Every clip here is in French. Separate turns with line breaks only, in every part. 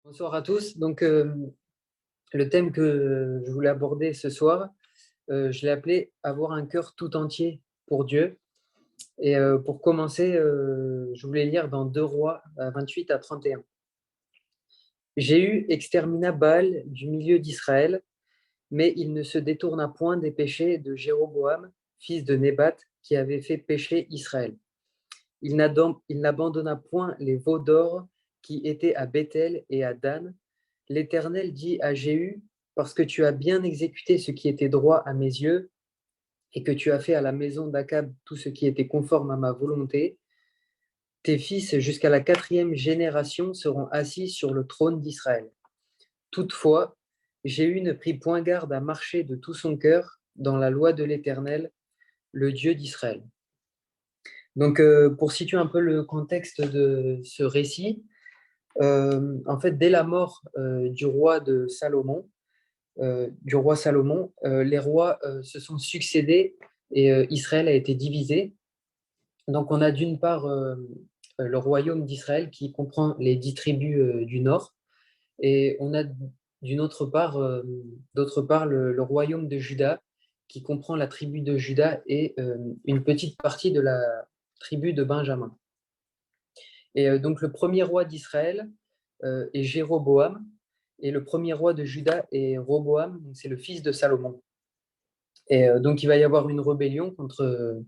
Bonsoir à tous. Le thème que je voulais aborder ce soir, je l'ai appelé Avoir un cœur tout entier pour Dieu. Pour commencer, je voulais lire dans 2 Rois 28 à 31. Jéhu extermina Baal du milieu d'Israël, mais il ne se détourna point des péchés de Jéroboam, fils de Nébat, qui avait fait pécher Israël. Il n'abandonna point les veaux d'or qui étaient à Béthel et à Dan. L'Éternel dit à Jéhu, parce que tu as bien exécuté ce qui était droit à mes yeux, et que tu as fait à la maison d'Akab tout ce qui était conforme à ma volonté, tes fils jusqu'à la 4e génération seront assis sur le trône d'Israël. Toutefois, Jéhu ne prit point garde à marcher de tout son cœur dans la loi de l'Éternel, le Dieu d'Israël. Pour situer un peu le contexte de ce récit, en fait, dès la mort du roi Salomon, les rois se sont succédés et Israël a été divisé. Donc, on a d'une part le royaume d'Israël qui comprend les 10 tribus du nord, et on a d'autre part le royaume de Juda qui comprend la tribu de Juda et une petite partie de la tribu de Benjamin. Donc, le premier roi d'Israël est Jéroboam, et le premier roi de Juda est Roboam, c'est le fils de Salomon. Donc, il va y avoir une rébellion contre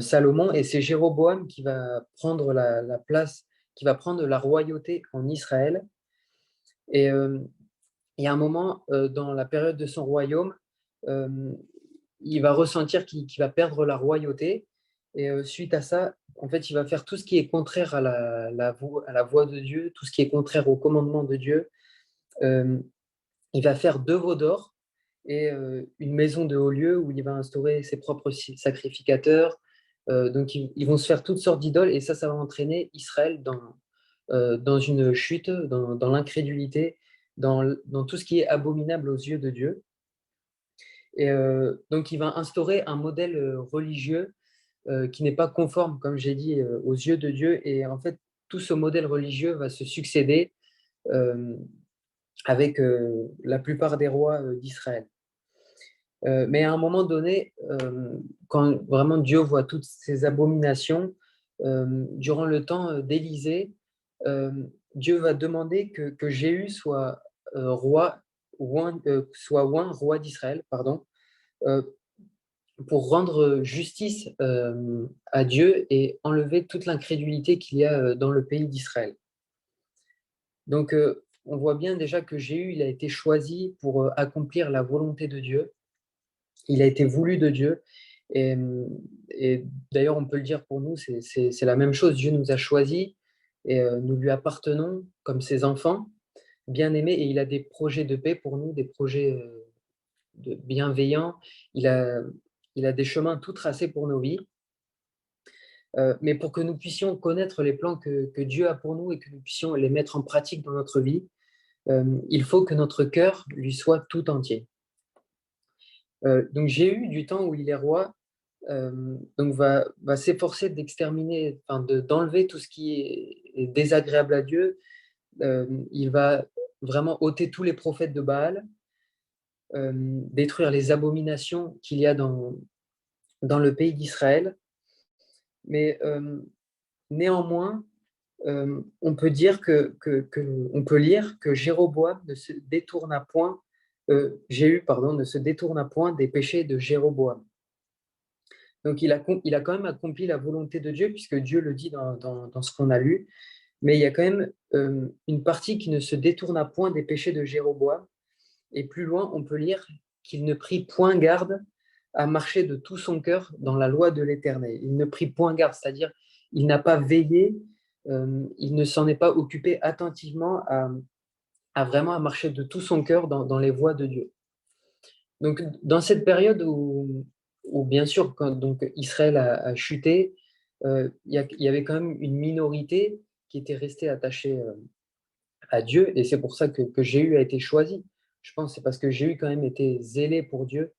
Salomon, et c'est Jéroboam qui va prendre la place, qui va prendre la royauté en Israël. Et il y a un moment dans la période de son royaume, euh, il va ressentir qu'il va perdre la royauté. Et suite à ça, en fait, il va faire tout ce qui est contraire à la voix de Dieu, tout ce qui est contraire au commandement de Dieu. Euh, il va faire 2 veaux d'or et une maison de haut lieu où il va instaurer ses propres sacrificateurs. Donc, ils vont se faire toutes sortes d'idoles, et ça va entraîner Israël dans une chute, dans l'incrédulité, dans tout ce qui est abominable aux yeux de Dieu. Et donc, il va instaurer un modèle religieux qui n'est pas conforme, comme j'ai dit, aux yeux de Dieu. Et en fait, tout ce modèle religieux va se succéder euh, avec la plupart des rois d'Israël. Mais à un moment donné, quand vraiment Dieu voit toutes ces abominations, durant le temps d'Élysée, euh, Dieu va demander que Jéhu soit oint roi d'Israël, pardon, euh, pour rendre justice à Dieu et enlever toute l'incrédulité qu'il y a dans le pays d'Israël. On voit bien déjà que Jéhu, il a été choisi pour accomplir la volonté de Dieu. Il a été voulu de Dieu. Et, et d'ailleurs, on peut le dire pour nous, c'est la même chose. Dieu nous a choisis et nous lui appartenons comme ses enfants bien-aimés, et il a des projets de paix pour nous, des projets bienveillants. Il a, il a des chemins tout tracés pour nos vies. Mais pour que nous puissions connaître les plans que Dieu a pour nous et que nous puissions les mettre en pratique dans notre vie, il faut que notre cœur lui soit tout entier. Donc Jéhu, du temps où il est roi, va s'efforcer d'exterminer, enfin d'enlever tout ce qui est désagréable à Dieu. Il va vraiment ôter tous les prophètes de Baal, détruire les abominations qu'il y a dans le pays d'Israël. Mais néanmoins, on peut dire on peut lire que Jéroboam ne se détourna point, Jéhu, pardon, ne se détourna point des péchés de Jéroboam. Donc, il a quand même accompli la volonté de Dieu, puisque Dieu le dit dans ce qu'on a lu. Mais il y a quand même une partie qui ne se détourna point des péchés de Jéroboam. Et plus loin, on peut lire qu'il ne prit point garde à marcher de tout son cœur dans la loi de l'Éternel. Il ne prit point garde, c'est-à-dire il n'a pas veillé, il ne s'en est pas occupé attentivement à vraiment à marcher de tout son cœur dans les voies de Dieu. Donc, dans cette période où bien sûr, quand donc, Israël a chuté, il y avait quand même une minorité qui était restée attachée à Dieu, et c'est pour ça que Jéhu a été choisi. Je pense que c'est parce que Jéhu quand même était zélé pour Dieu,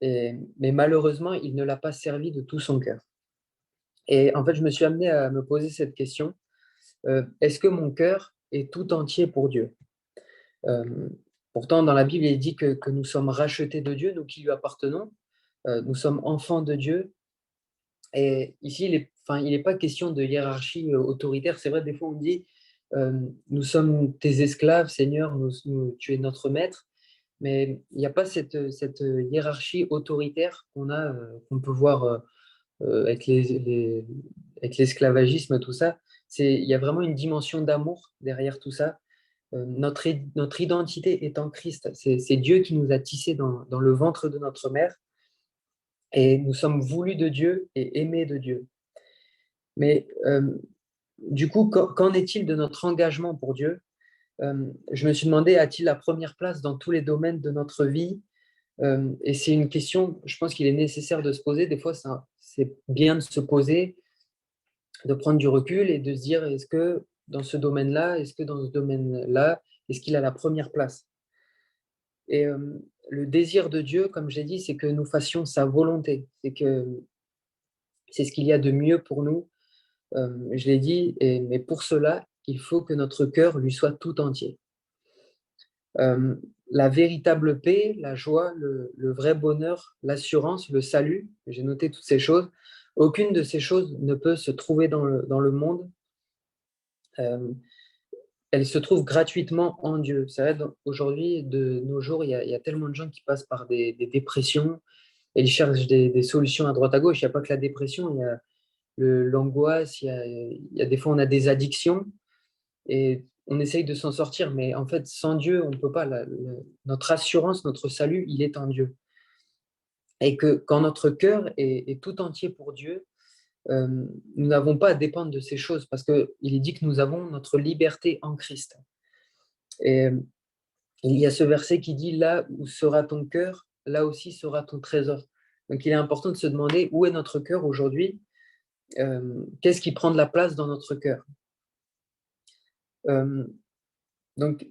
mais malheureusement, il ne l'a pas servi de tout son cœur. Et en fait, je me suis amené à me poser cette question, est-ce que mon cœur est tout entier pour Dieu. Pourtant, dans la Bible, il dit que nous sommes rachetés de Dieu, nous qui lui appartenons. Nous sommes enfants de Dieu. Et ici, il n'est pas question de hiérarchie autoritaire. C'est vrai, des fois, on dit nous sommes tes esclaves, Seigneur, tu es notre maître. Mais il n'y a pas cette hiérarchie autoritaire qu'on peut voir avec avec l'esclavagisme, tout ça. Il y a vraiment une dimension d'amour derrière tout ça. Notre identité est en Christ. C'est Dieu qui nous a tissés dans le ventre de notre mère. Et nous sommes voulus de Dieu et aimés de Dieu. Mais du coup, qu'en est-il de notre engagement pour Dieu? Je me suis demandé, a-t-il la première place dans tous les domaines de notre vie? Et c'est une question, je pense qu'il est nécessaire de se poser. Des fois, c'est bien de se poser, de prendre du recul et de se dire, est-ce que dans ce domaine-là, est-ce qu'il a la première place? Et le désir de Dieu, comme j'ai dit, c'est que nous fassions sa volonté. C'est ce qu'il y a de mieux pour nous. Je l'ai dit, mais pour cela, il faut que notre cœur lui soit tout entier. La véritable paix, la joie, le vrai bonheur, l'assurance, le salut, j'ai noté toutes ces choses. Aucune de ces choses ne peut se trouver dans le monde. Elle se trouve gratuitement en Dieu. C'est vrai, aujourd'hui, de nos jours, il y a tellement de gens qui passent par des dépressions et ils cherchent des solutions à droite à gauche. Il n'y a pas que la dépression, il y a l'angoisse, il y a des fois, on a des addictions et on essaye de s'en sortir, mais en fait, sans Dieu, on ne peut pas. Notre assurance, notre salut, il est en Dieu. Et que quand notre cœur est tout entier pour Dieu, nous n'avons pas à dépendre de ces choses parce qu'il est dit que nous avons notre liberté en Christ. Et il y a ce verset qui dit, là où sera ton cœur, là aussi sera ton trésor. Donc il est important de se demander où est notre cœur aujourd'hui, qu'est-ce qui prend de la place dans notre cœur. Donc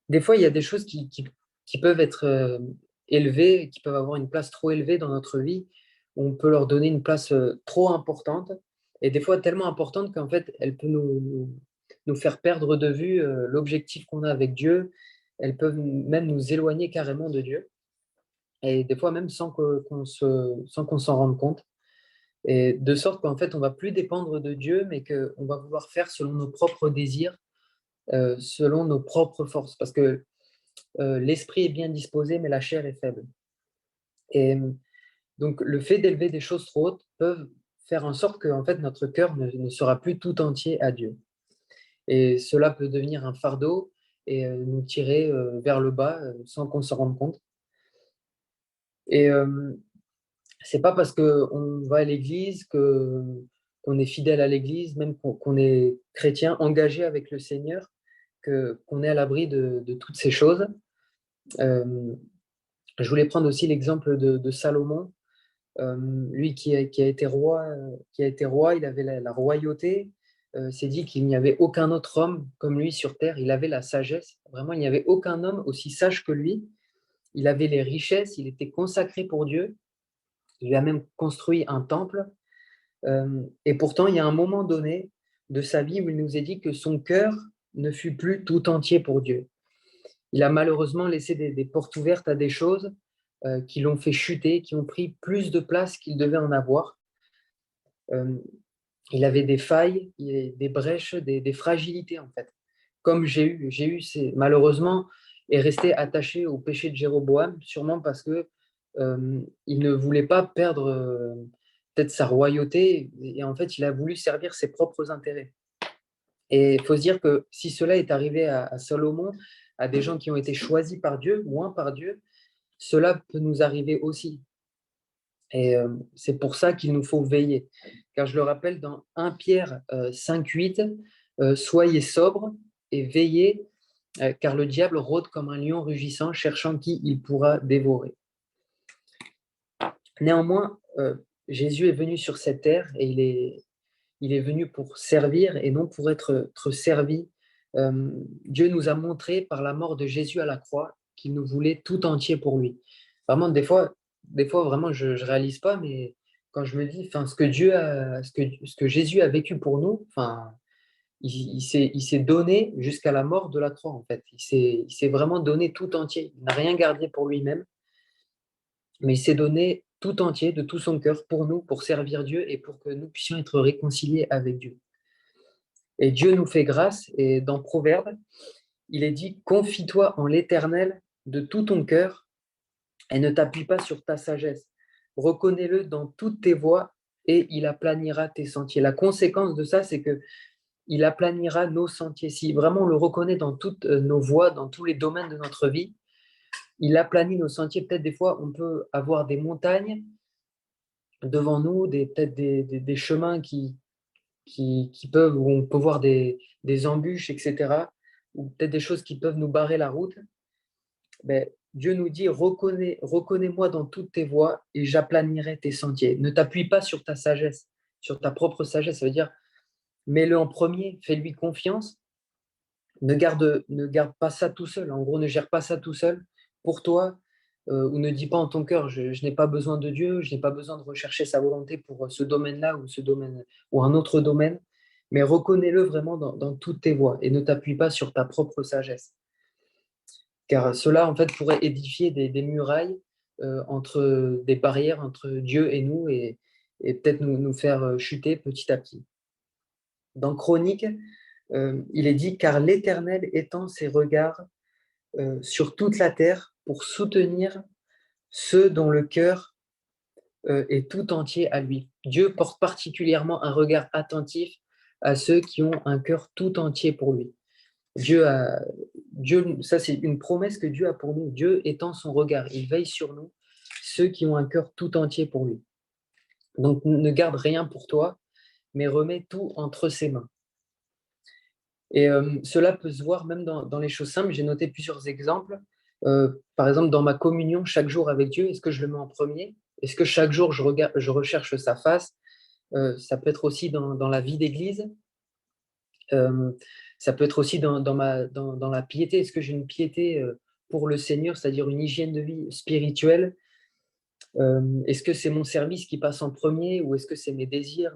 des fois, il y a des choses qui peuvent être élevées, qui peuvent avoir une place trop élevée dans notre vie, où on peut leur donner une place trop importante, et des fois tellement importante qu'en fait, elle peut nous faire perdre de vue l'objectif qu'on a avec Dieu. Elles peuvent même nous éloigner carrément de Dieu, et des fois même sans qu'on s'en rende compte. Et de sorte qu'en fait, on va plus dépendre de Dieu, mais qu'on va vouloir faire selon nos propres désirs, selon nos propres forces. Parce que l'esprit est bien disposé, mais la chair est faible. Et donc, le fait d'élever des choses trop hautes peuvent faire en sorte que en fait, notre cœur ne sera plus tout entier à Dieu. Et cela peut devenir un fardeau et nous tirer vers le bas sans qu'on s'en rende compte. Et c'est pas parce qu'on va à l'église qu'on est fidèle à l'église, même qu'on est chrétien engagé avec le Seigneur, qu'on est à l'abri de toutes ces choses. Je voulais prendre aussi l'exemple de Salomon. Lui qui a été roi, il avait la royauté. C'est dit qu'il n'y avait aucun autre homme comme lui sur terre. Il avait la sagesse. Vraiment, il n'y avait aucun homme aussi sage que lui. Il avait les richesses. Il était consacré pour Dieu. Il a même construit un temple. Et pourtant, il y a un moment donné de sa vie où il nous est dit que son cœur ne fut plus tout entier pour Dieu. Il a malheureusement laissé des portes ouvertes à des choses qui l'ont fait chuter, qui ont pris plus de place qu'il devait en avoir. Il avait des failles, des brèches, des fragilités en fait. Comme malheureusement, est resté attaché au péché de Jéroboam, sûrement parce que il ne voulait pas perdre peut-être sa royauté, et en fait, il a voulu servir ses propres intérêts. Et il faut se dire que si cela est arrivé à Salomon, à des gens qui ont été choisis par Dieu, moins par Dieu, cela peut nous arriver aussi. Et c'est pour ça qu'il nous faut veiller. Car je le rappelle dans 1 Pierre 5,8, soyez sobres et veillez, car le diable rôde comme un lion rugissant, cherchant qui il pourra dévorer. Néanmoins, Jésus est venu sur cette terre et il est venu pour servir et non pour être servi. Dieu nous a montré par la mort de Jésus à la croix qu'il nous voulait tout entier pour lui. Vraiment, des fois vraiment, je ne réalise pas, mais quand je me dis, ce que Jésus a vécu pour nous, il s'est donné jusqu'à la mort de la croix, en fait. Il s'est vraiment donné tout entier. Il n'a rien gardé pour lui-même, mais il s'est donné tout entier, de tout son cœur, pour nous, pour servir Dieu et pour que nous puissions être réconciliés avec Dieu. Et Dieu nous fait grâce, et dans Proverbe, il est dit: confie-toi en l'Éternel de tout ton cœur et ne t'appuie pas sur ta sagesse. Reconnais-le dans toutes tes voies et il aplanira tes sentiers. La conséquence de ça, c'est que il aplanira nos sentiers. Si vraiment on le reconnaît dans toutes nos voies, dans tous les domaines de notre vie, il aplanit nos sentiers. Peut-être des fois, on peut avoir des montagnes devant nous, peut-être des chemins qui peuvent, où on peut voir des embûches, etc., ou peut-être des choses qui peuvent nous barrer la route. Ben, Dieu nous dit: reconnais-moi dans toutes tes voies et j'aplanirai tes sentiers. Ne t'appuie pas sur ta sagesse, sur ta propre sagesse. Ça veut dire, mets-le en premier, fais-lui confiance. Ne garde pas ça tout seul. En gros, ne gère pas ça tout seul pour toi, ou ne dis pas en ton cœur: je n'ai pas besoin de Dieu, je n'ai pas besoin de rechercher sa volonté pour ce domaine-là ou ce domaine ou un autre domaine. Mais reconnais-le vraiment dans toutes tes voies et ne t'appuie pas sur ta propre sagesse. Car cela, en fait, pourrait édifier des murailles entre des barrières entre Dieu et nous et peut-être nous faire chuter petit à petit. Dans Chronique, il est dit: car l'Éternel étend ses regards sur toute la terre pour soutenir ceux dont le cœur est tout entier à lui. Dieu porte particulièrement un regard attentif à ceux qui ont un cœur tout entier pour lui. Ça c'est une promesse que Dieu a pour nous. Dieu étend son regard, il veille sur nous, ceux qui ont un cœur tout entier pour lui. Donc ne garde rien pour toi, mais remets tout entre ses mains. Et cela peut se voir même dans les choses simples. J'ai noté plusieurs exemples. Par exemple, dans ma communion chaque jour avec Dieu, est-ce que je le mets en premier? Est-ce que chaque jour je recherche sa face? Ça peut être aussi dans la vie d'église. Euh, Ça peut être aussi dans la piété. Est-ce que j'ai une piété pour le Seigneur, c'est-à-dire une hygiène de vie spirituelle? Est-ce que c'est mon service qui passe en premier ou est-ce que c'est mes désirs,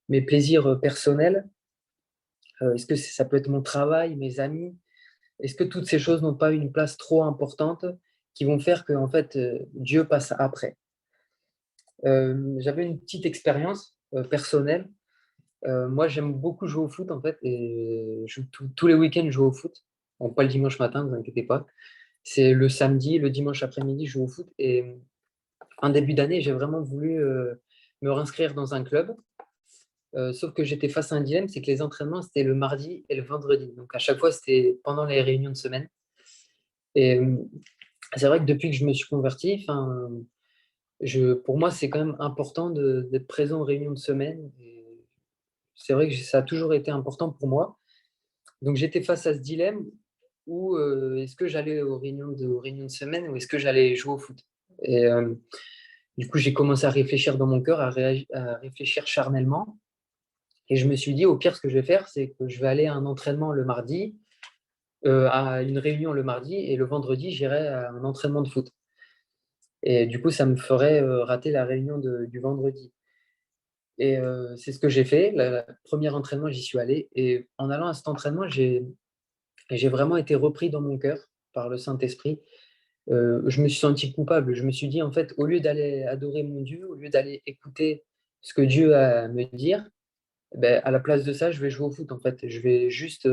mes plaisirs personnels? Est-ce que ça peut être mon travail, mes amis? Est-ce que toutes ces choses n'ont pas une place trop importante qui vont faire que en fait, Dieu passe après? J'avais une petite expérience personnelle. Moi, j'aime beaucoup jouer au foot en fait, et tous les week-ends, je joue au foot. Bon, pas le dimanche matin, ne vous inquiétez pas. C'est le samedi, le dimanche après-midi, je joue au foot. Et en début d'année, j'ai vraiment voulu me réinscrire dans un club. Sauf que j'étais face à un dilemme, c'est que les entraînements, c'était le mardi et le vendredi. Donc à chaque fois, c'était pendant les réunions de semaine. Et c'est vrai que depuis que je me suis converti, pour moi, c'est quand même important d'être présent aux réunions de semaine. Et c'est vrai que ça a toujours été important pour moi. Donc j'étais face à ce dilemme où est-ce que j'allais aux réunions de semaine ou est-ce que j'allais jouer au foot? Et du coup, j'ai commencé à réfléchir dans mon cœur, à réfléchir charnellement. Et je me suis dit: au pire, ce que je vais faire, c'est que je vais aller à un entraînement le mardi, à une réunion le mardi, et le vendredi, j'irai à un entraînement de foot. Et du coup, ça me ferait rater la réunion du vendredi. Et c'est ce que j'ai fait. Le premier entraînement, j'y suis allé. Et en allant à cet entraînement, j'ai vraiment été repris dans mon cœur par le Saint-Esprit. Je me suis senti coupable. Je me suis dit, en fait, au lieu d'aller adorer mon Dieu, au lieu d'aller écouter ce que Dieu a à me dire, ben, à la place de ça, je vais jouer au foot, en fait. Je vais juste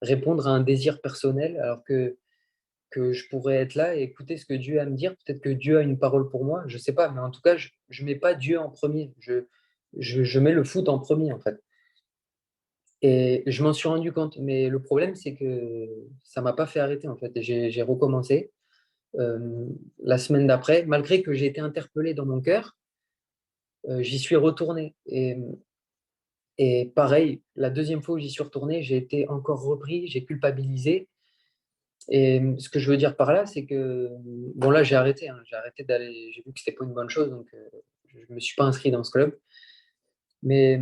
répondre à un désir personnel, alors que je pourrais être là et écouter ce que Dieu a à me dire. Peut-être que Dieu a une parole pour moi, je ne sais pas, mais en tout cas, je ne mets pas Dieu en premier. Je mets le foot en premier, en fait. Et je m'en suis rendu compte. Mais le problème, c'est que ça ne m'a pas fait arrêter, en fait. Et j'ai recommencé la semaine d'après. Malgré que j'ai été interpellé dans mon cœur, j'y suis retourné. Et pareil, la deuxième fois où j'y suis retourné, j'ai été encore repris, j'ai culpabilisé. Et ce que je veux dire par là, c'est que, bon là j'ai arrêté, hein, j'ai arrêté d'aller, j'ai vu que c'était pas une bonne chose, donc je me suis pas inscrit dans ce club. Mais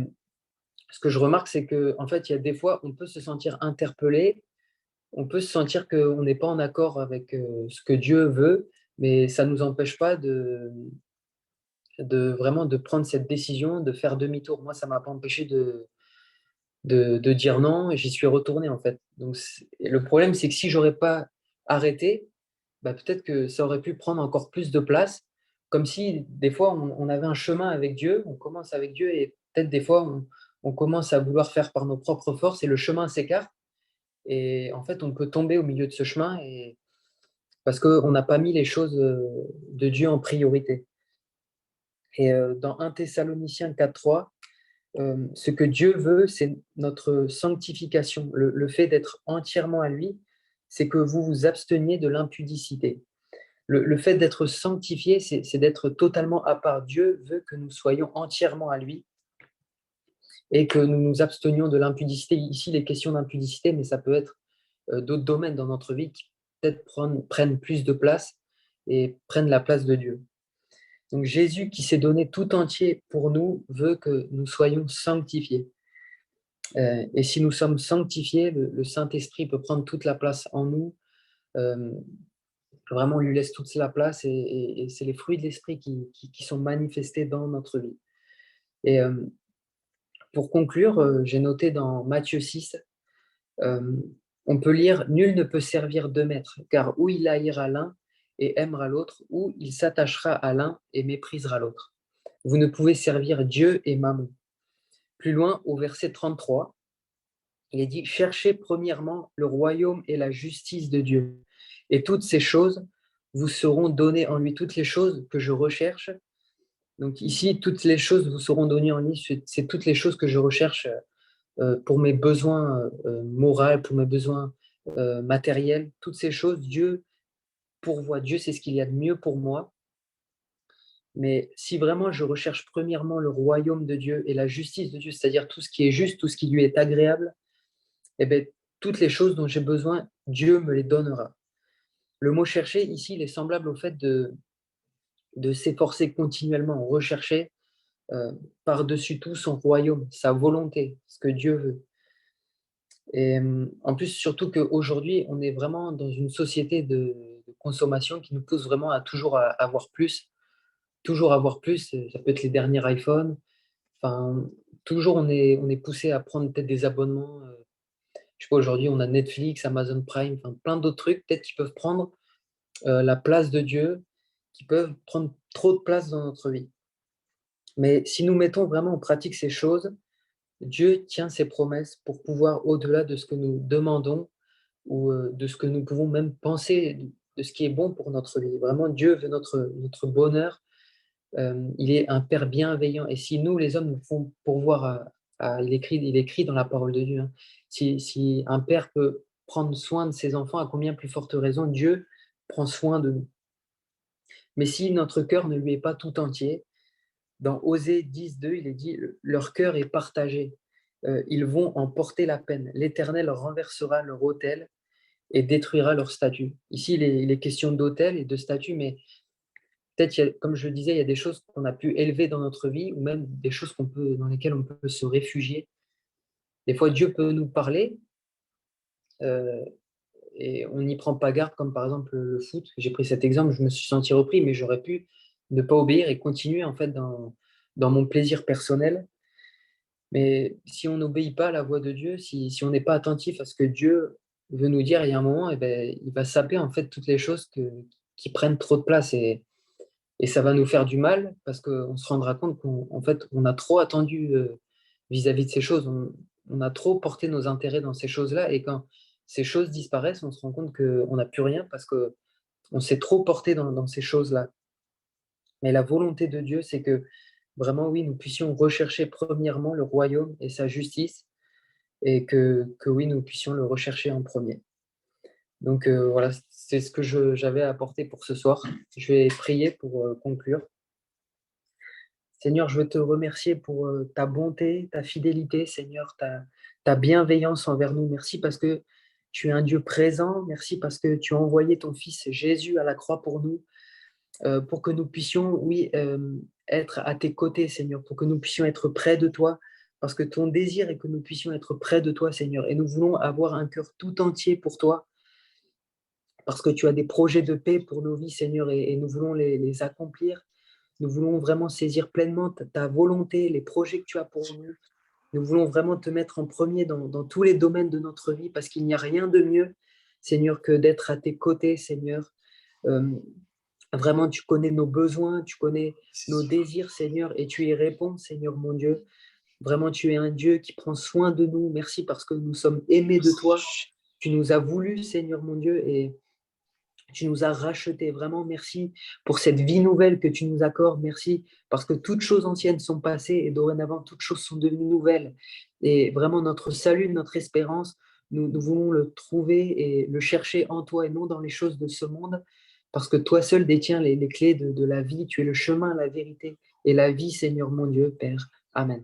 ce que je remarque, c'est que en fait, il y a des fois, on peut se sentir interpellé, on peut se sentir qu'on n'est pas en accord avec ce que Dieu veut, mais ça ne nous empêche pas de vraiment de prendre cette décision, de faire demi-tour. Moi, ça m'a pas empêché de dire non et j'y suis retourné en fait. Donc le problème, c'est que si j'aurais pas arrêté, bah, peut-être que ça aurait pu prendre encore plus de place, comme si des fois on avait un chemin avec Dieu, on commence avec Dieu et peut-être des fois on commence à vouloir faire par nos propres forces et le chemin s'écarte et en fait on peut tomber au milieu de ce chemin et parce qu'on n'a pas mis les choses de Dieu en priorité. Et dans 1 Thessaloniciens 4:3, ce que Dieu veut, c'est notre sanctification. Le fait d'être entièrement à lui, c'est que vous vous absteniez de l'impudicité. Le fait d'être sanctifié, c'est d'être totalement à part. Dieu veut que nous soyons entièrement à lui et que nous nous abstenions de l'impudicité. Ici, les questions d'impudicité, mais ça peut être d'autres domaines dans notre vie qui peut-être prennent plus de place et prennent la place de Dieu. Donc Jésus qui s'est donné tout entier pour nous veut que nous soyons sanctifiés. Et si nous sommes sanctifiés, le Saint-Esprit peut prendre toute la place en nous. Euh, Vraiment, on lui laisse toute la place et c'est les fruits de l'Esprit qui sont manifestés dans notre vie. Et pour conclure, j'ai noté dans Matthieu 6, euh, on peut lire «Nul ne peut servir deux maîtres, car ou il haïra l'un et aimera l'autre, ou il s'attachera à l'un et méprisera l'autre. Vous ne pouvez servir Dieu et Mammon.» Plus loin, au verset 33, il est dit «Cherchez premièrement le royaume et la justice de Dieu, et toutes ces choses vous seront données en lui.» Toutes les choses que je recherche, donc ici, toutes les choses vous seront données en lui, c'est toutes les choses que je recherche pour mes besoins moraux, pour mes besoins matériels, toutes ces choses, Dieu pourvoit. Dieu, c'est ce qu'il y a de mieux pour moi. Mais si vraiment je recherche premièrement le royaume de Dieu et la justice de Dieu, c'est-à-dire tout ce qui est juste, tout ce qui lui est agréable, eh bien, toutes les choses dont j'ai besoin, Dieu me les donnera. Le mot chercher, ici, il est semblable au fait de s'efforcer continuellement, rechercher par-dessus tout son royaume, sa volonté, ce que Dieu veut. Et en plus, surtout qu'aujourd'hui, on est vraiment dans une société de consommation qui nous pousse vraiment à toujours avoir plus, toujours avoir plus. Ça peut être les derniers iPhones. Enfin, toujours on est poussé à prendre peut-être des abonnements. Je sais pas, aujourd'hui, on a Netflix, Amazon Prime, enfin, plein d'autres trucs, peut-être qui peuvent prendre la place de Dieu, qui peuvent prendre trop de place dans notre vie. Mais si nous mettons vraiment en pratique ces choses, Dieu tient ses promesses pour pouvoir, au-delà de ce que nous demandons ou de ce que nous pouvons même penser, de ce qui est bon pour notre vie. Vraiment, Dieu veut notre bonheur. Il est un Père bienveillant. Et si nous, les hommes, nous pouvons pourvoir il écrit dans la parole de Dieu, hein, si un Père peut prendre soin de ses enfants, à combien plus forte raison Dieu prend soin de nous. Mais si notre cœur ne lui est pas tout entier, dans Osée 10:2, il est dit leur cœur est partagé. Ils vont en porter la peine. L'Éternel renversera leur autel et détruira leur statut. Ici, il est question d'autel et de statut, mais peut-être, comme je le disais, il y a des choses qu'on a pu élever dans notre vie ou même des choses dans lesquelles on peut se réfugier. Des fois, Dieu peut nous parler euh, et on n'y prend pas garde, comme par exemple le foot. J'ai pris cet exemple, je me suis senti repris, mais j'aurais pu ne pas obéir et continuer en fait dans mon plaisir personnel. Mais si on n'obéit pas à la voix de Dieu, si on n'est pas attentif à ce que Dieu veut nous dire, il y a un moment, eh ben, il va saper en fait toutes les choses qui prennent trop de place et ça va nous faire du mal parce qu'on se rendra compte qu'en fait, on a trop attendu vis-à-vis de ces choses. On a trop porté nos intérêts dans ces choses-là et quand ces choses disparaissent, on se rend compte qu'on n'a plus rien parce qu'on s'est trop porté dans ces choses-là. Mais la volonté de Dieu, c'est que vraiment, oui, nous puissions rechercher premièrement le royaume et sa justice et que oui, nous puissions le rechercher en premier. Donc voilà, c'est ce que j'avais à apporter pour ce soir. Je vais prier pour conclure. Seigneur, je veux te remercier pour ta bonté, ta fidélité, Seigneur, ta bienveillance envers nous. Merci parce que tu es un Dieu présent. Merci parce que tu as envoyé ton Fils Jésus à la croix pour nous, pour que nous puissions, oui, être à tes côtés, Seigneur, pour que nous puissions être près de toi, parce que ton désir est que nous puissions être près de toi, Seigneur. Et nous voulons avoir un cœur tout entier pour toi, parce que tu as des projets de paix pour nos vies, Seigneur, et nous voulons les accomplir. Nous voulons vraiment saisir pleinement ta volonté, les projets que tu as pour nous. Nous voulons vraiment te mettre en premier dans tous les domaines de notre vie parce qu'il n'y a rien de mieux, Seigneur, que d'être à tes côtés, Seigneur. Euh, Vraiment, tu connais nos besoins, tu connais nos désirs, Seigneur, et tu y réponds, Seigneur mon Dieu. Vraiment, tu es un Dieu qui prend soin de nous. Merci parce que nous sommes aimés de toi. Tu nous as voulu, Seigneur mon Dieu, et tu nous as rachetés. Vraiment, merci pour cette vie nouvelle que tu nous accordes. Merci parce que toutes choses anciennes sont passées et dorénavant, toutes choses sont devenues nouvelles. Et vraiment, notre salut, notre espérance, nous voulons le trouver et le chercher en toi et non dans les choses de ce monde. Parce que toi seul détiens les clés de la vie. Tu es le chemin, la vérité et la vie, Seigneur mon Dieu, Père. Amen.